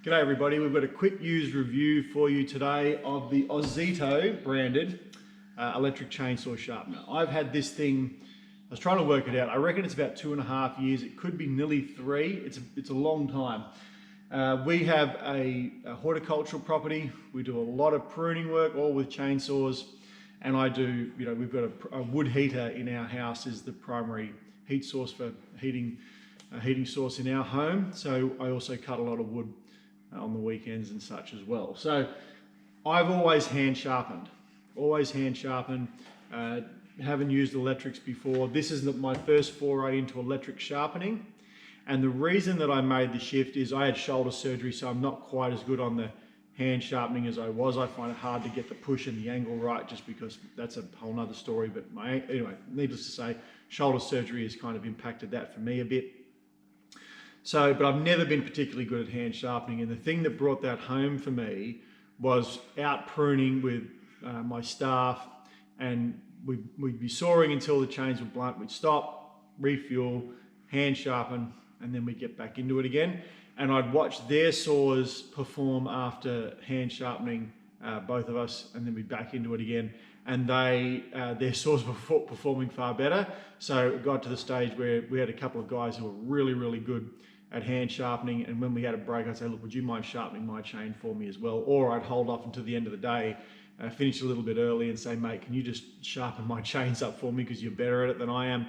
G'day everybody, we've got a quick use review for you today of the Ozito branded electric chainsaw sharpener. I've had this thing, I was trying to work it out, I reckon it's about 2.5 years, it could be nearly 3, it's a long time. We have a horticultural property, we do a lot of pruning work, all with chainsaws, and I do, we've got a wood heater in our house is the primary heat source for heating source in our home, so I also cut a lot of wood on the weekends and such as well. So I've always hand sharpened, haven't used electrics before. This is my first foray into electric sharpening, and the reason that I made the shift is I had shoulder surgery, so I'm not quite as good on the hand sharpening as I was. I find it hard to get the push and the angle right, just because that's a whole nother story, but anyway, needless to say, shoulder surgery has kind of impacted that for me a bit. So, but I've never been particularly good at hand sharpening, and the thing that brought that home for me was out pruning with my staff, and we'd be sawing until the chains were blunt, we'd stop, refuel, hand sharpen, and then we'd get back into it again. And I'd watch their saws perform after hand sharpening, both of us, and then we'd back into it again. And their saws were performing far better. So it got to the stage where we had a couple of guys who were really, really good at hand sharpening, and when we had a break, I'd say, look, would you mind sharpening my chain for me as well? Or I'd hold off until the end of the day, finish a little bit early and say, mate, can you just sharpen my chains up for me because you're better at it than I am?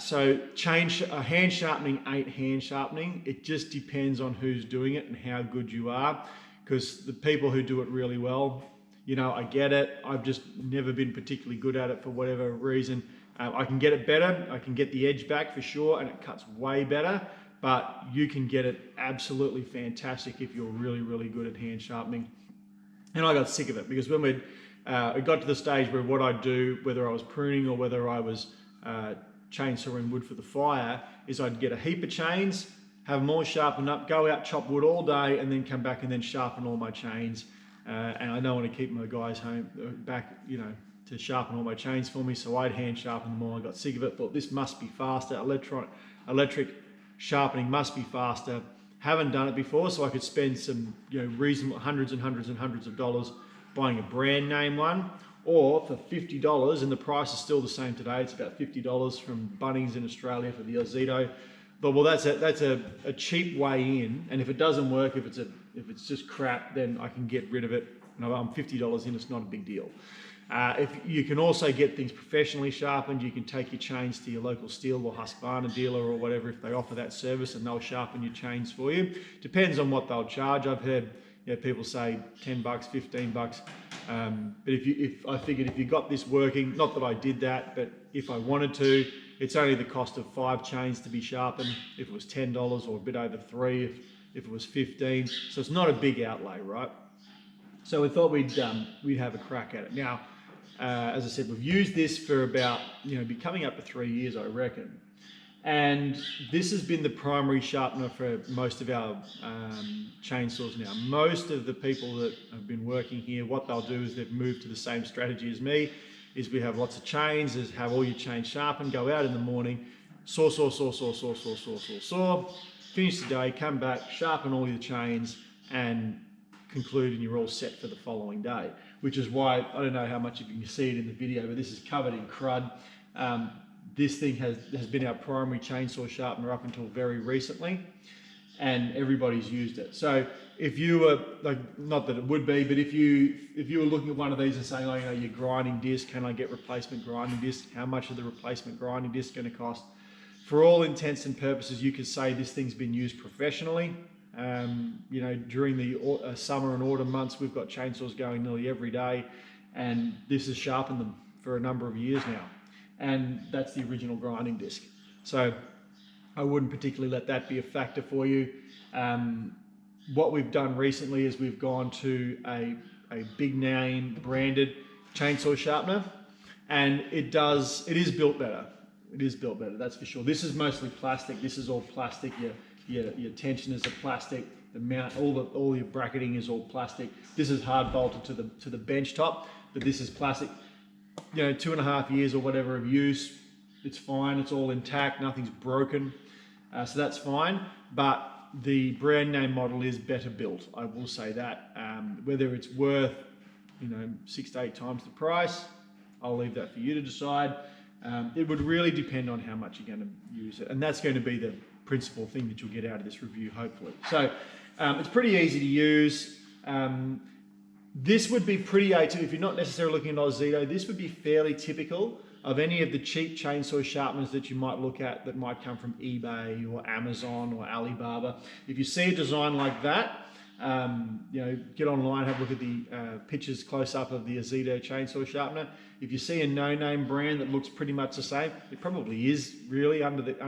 So hand sharpening ain't hand sharpening. It just depends on who's doing it and how good you are, because the people who do it really well, I get it. I've just never been particularly good at it for whatever reason. I can get it better. I can get the edge back for sure, and it cuts way better. But you can get it absolutely fantastic if you're really, really good at hand sharpening. And I got sick of it, because when it got to the stage where what I'd do, whether I was pruning or whether I was chainsawing wood for the fire, is I'd get a heap of chains, have them all sharpened up, go out, chop wood all day, and then come back and then sharpen all my chains. And I don't want to keep my guys back, to sharpen all my chains for me, so I'd hand sharpen them all. I got sick of it, thought this must be faster, electric sharpening must be faster. Haven't done it before, so I could spend some reasonable hundreds and hundreds of dollars buying a brand name one, or for $50, and the price is still the same today, it's about $50 from Bunnings in Australia for the Ozito. But well, that's a cheap way in, and if it doesn't work, if it's just crap, then I can get rid of it. I'm $50 in, it's not a big deal. If you can also get things professionally sharpened, you can take your chains to your local steel or Husqvarna dealer or whatever if they offer that service, and they'll sharpen your chains for you. Depends on what they'll charge. I've heard people say $10, $15. But I figured if you got this working, not that I did that, but if I wanted to, it's only the cost of 5 chains to be sharpened. If it was $10 or a bit over 3, if it was 15, so it's not a big outlay, right? So we thought we'd have a crack at it. Now, as I said, we've used this for about, be coming up to 3 years, I reckon. And this has been the primary sharpener for most of our chainsaws now. Most of the people that have been working here, what they'll do is they've moved to the same strategy as me, is we have lots of chains, is have all your chains sharpened, go out in the morning, saw, finish the day, come back, sharpen all your chains, and conclude, and you're all set for the following day. Which is why, I don't know how much of you can see it in the video, but this is covered in crud. This thing has been our primary chainsaw sharpener up until very recently, and everybody's used it. So if you were, not that it would be, but if you were looking at one of these and saying, your grinding disc, can I get replacement grinding disc? How much is the replacement grinding disc going to cost? For all intents and purposes, you could say this thing's been used professionally. During the summer and autumn months, we've got chainsaws going nearly every day, and this has sharpened them for a number of years now. And that's the original grinding disc. So I wouldn't particularly let that be a factor for you. What we've done recently is we've gone to a big name branded chainsaw sharpener, and it is built better. It is built better, that's for sure. This is mostly plastic. This is all plastic. Your tensioners are plastic. The mount, all your bracketing is all plastic. This is hard bolted to the bench top, but this is plastic. 2.5 years or whatever of use, it's fine. It's all intact. Nothing's broken, so that's fine. But the brand name model is better built. I will say that. Whether it's worth, 6 to 8 times the price, I'll leave that for you to decide. It would really depend on how much you're going to use it, and that's going to be the principal thing that you'll get out of this review, hopefully. So it's pretty easy to use. This would be pretty atypical if you're not necessarily looking at Ozito. This would be fairly typical of any of the cheap chainsaw sharpeners that you might look at that might come from eBay or Amazon or Alibaba. If you see a design like that, get online, have a look at the pictures close up of the Ozito chainsaw sharpener. If you see a no-name brand that looks pretty much the same, it probably is really under the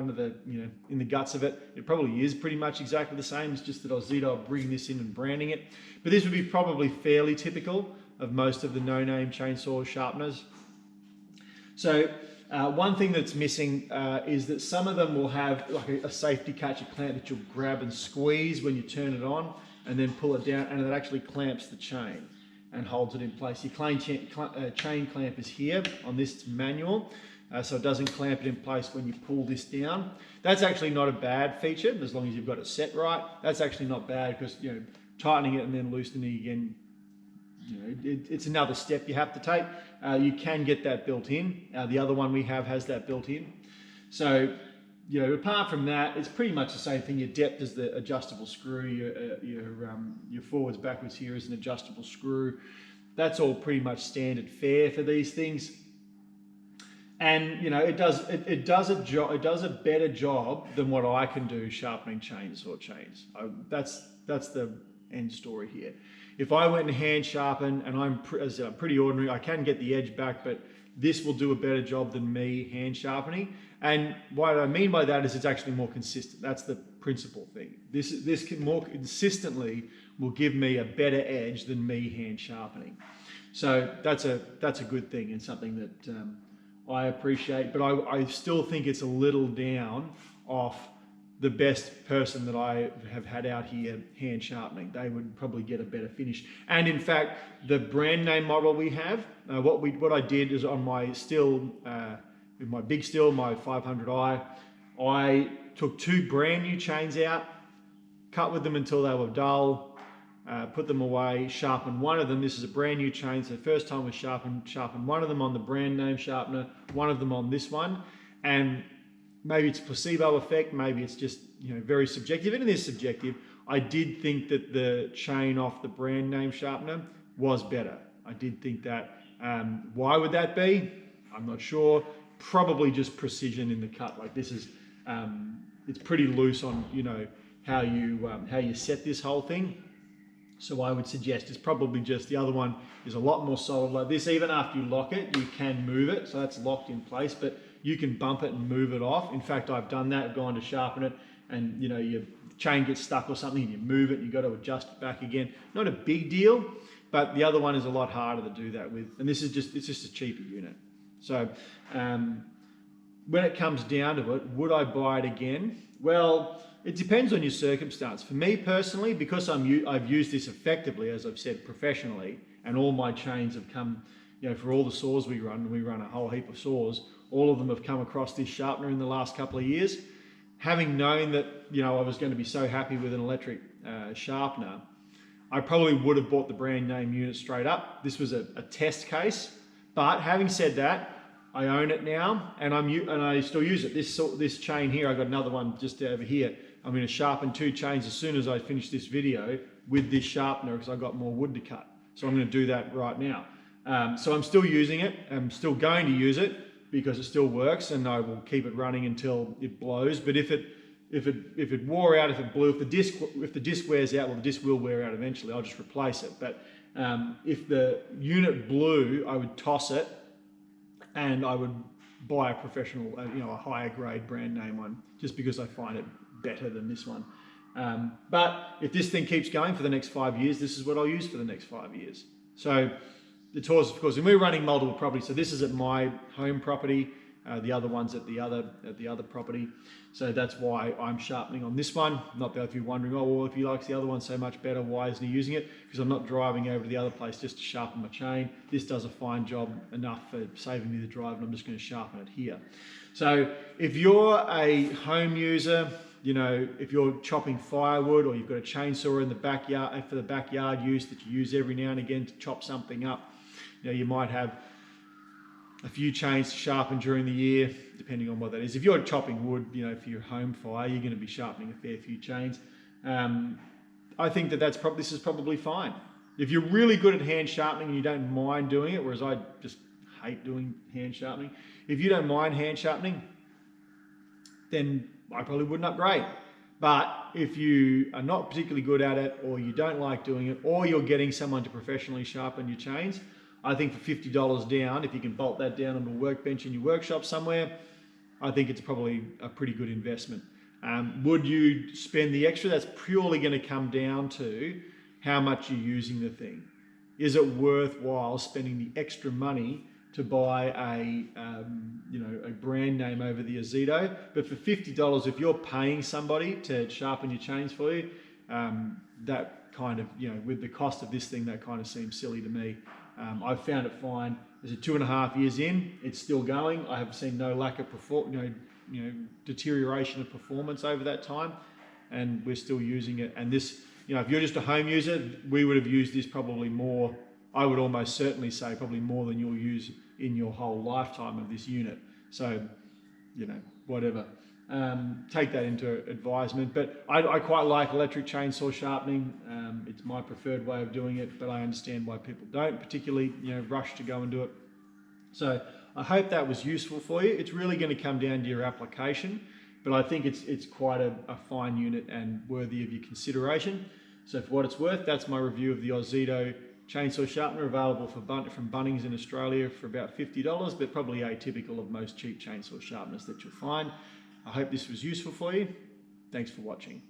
in the guts of it. It probably is pretty much exactly the same. It's just that Ozito are bringing this in and branding it. But this would be probably fairly typical of most of the no-name chainsaw sharpeners. So one thing that's missing is that some of them will have like a safety catch, a clamp that you'll grab and squeeze when you turn it on, and then pull it down, and it actually clamps the chain and holds it in place. Your chain clamp is here on this manual, so it doesn't clamp it in place when you pull this down. That's actually not a bad feature, as long as you've got it set right. That's actually not bad, because tightening it and then loosening it again, it's another step you have to take. You can get that built in. The other one we have has that built in. So apart from that, it's pretty much the same thing. Your depth is the adjustable screw. Your forwards, backwards here is an adjustable screw. That's all pretty much standard fare for these things. And it does a better job than what I can do sharpening chainsaw chains. That's the end story here. If I went and hand sharpen, and I'm pretty ordinary, I can get the edge back, but this will do a better job than me hand sharpening. And what I mean by that is it's actually more consistent. That's the principal thing. This can more consistently will give me a better edge than me hand sharpening. So that's a good thing, and something that I appreciate. But I still think it's a little down off the best person that I have had out here hand sharpening. They would probably get a better finish. And in fact, the brand name model we have, what I did is on my still, with my big still, my 500i, I took 2 brand new chains out, cut with them until they were dull, put them away, sharpened one of them. This is a brand new chain, so the first time we sharpened one of them on the brand name sharpener, one of them on this one. And maybe it's a placebo effect, maybe it's just very subjective, and it is subjective. I did think that the chain off the brand name sharpener was better. I did think that. Why would that be? I'm not sure. Probably just precision in the cut. Like this is, it's pretty loose on how you set this whole thing. So I would suggest it's probably just the other one is a lot more solid like this. Even after you lock it, you can move it, so that's locked in place, but you can bump it and move it off. In fact, I've done that. I've gone to sharpen it, and your chain gets stuck or something, and you move it, and you've got to adjust it back again. Not a big deal, but the other one is a lot harder to do that with, and it's just a cheaper unit. So when it comes down to it, would I buy it again? Well, it depends on your circumstance. For me personally, because I've used this effectively, as I've said, professionally, and all my chains have come, for all the saws we run a whole heap of saws, all of them have come across this sharpener in the last couple of years. Having known that, I was going to be so happy with an electric sharpener, I probably would have bought the brand name unit straight up. This was a test case, but having said that, I own it now, and I still use it. This chain here, I got another one just over here. I'm going to sharpen 2 chains as soon as I finish this video with this sharpener, because I've got more wood to cut. So I'm going to do that right now. So I'm still using it. I'm still going to use it because it still works, and I will keep it running until it blows. But if it wore out, if it blew, if the disc wears out, well, the disc will wear out eventually. I'll just replace it. But if the unit blew, I would toss it, and I would buy a professional, a higher grade brand name one, just because I find it better than this one. But if this thing keeps going for the next 5 years, this is what I'll use for the next 5 years. So the tours, of course, and we're running multiple properties. So this is at my home property. The other one's at the other property. So that's why I'm sharpening on this one. Not that if you're wondering, oh, well, if he likes the other one so much better, why isn't he using it? Because I'm not driving over to the other place just to sharpen my chain. This does a fine job enough for saving me the drive, and I'm just going to sharpen it here. So if you're a home user, you know, if you're chopping firewood or you've got a chainsaw in the backyard for the backyard use that you use every now and again to chop something up, you know, you might have a few chains to sharpen during the year, depending on what that is. If you're chopping wood, you know, for your home fire, you're going to be sharpening a fair few chains. I think that this is probably fine. If you're really good at hand sharpening and you don't mind doing it, whereas I just hate doing hand sharpening. If you don't mind hand sharpening, then I probably wouldn't upgrade. But if you are not particularly good at it, or you don't like doing it, or you're getting someone to professionally sharpen your chains, I think for $50 down, if you can bolt that down onto a workbench in your workshop somewhere, I think it's probably a pretty good investment. Would you spend the extra? That's purely going to come down to how much you're using the thing. Is it worthwhile spending the extra money to buy a brand name over the Ozito? But for $50, if you're paying somebody to sharpen your chains for you, that kind of, you know, with the cost of this thing, that kind of seems silly to me. I've found it fine. As 2.5 years in, it's still going. I have seen no lack of deterioration of performance over that time, and we're still using it. And this, you know, if you're just a home user, we would have used this probably more. I would almost certainly say probably more than you'll use in your whole lifetime of this unit. So, you know, whatever. Take that into advisement. But I quite like electric chainsaw sharpening. It's my preferred way of doing it, but I understand why people don't particularly, you know, rush to go and do it. So I hope that was useful for you. It's really going to come down to your application, but I think it's quite a fine unit and worthy of your consideration. So for what it's worth, that's my review of the Ozito chainsaw sharpener, available from Bunnings in Australia for about $50, but probably atypical of most cheap chainsaw sharpeners that you'll find. I hope this was useful for you. Thanks for watching.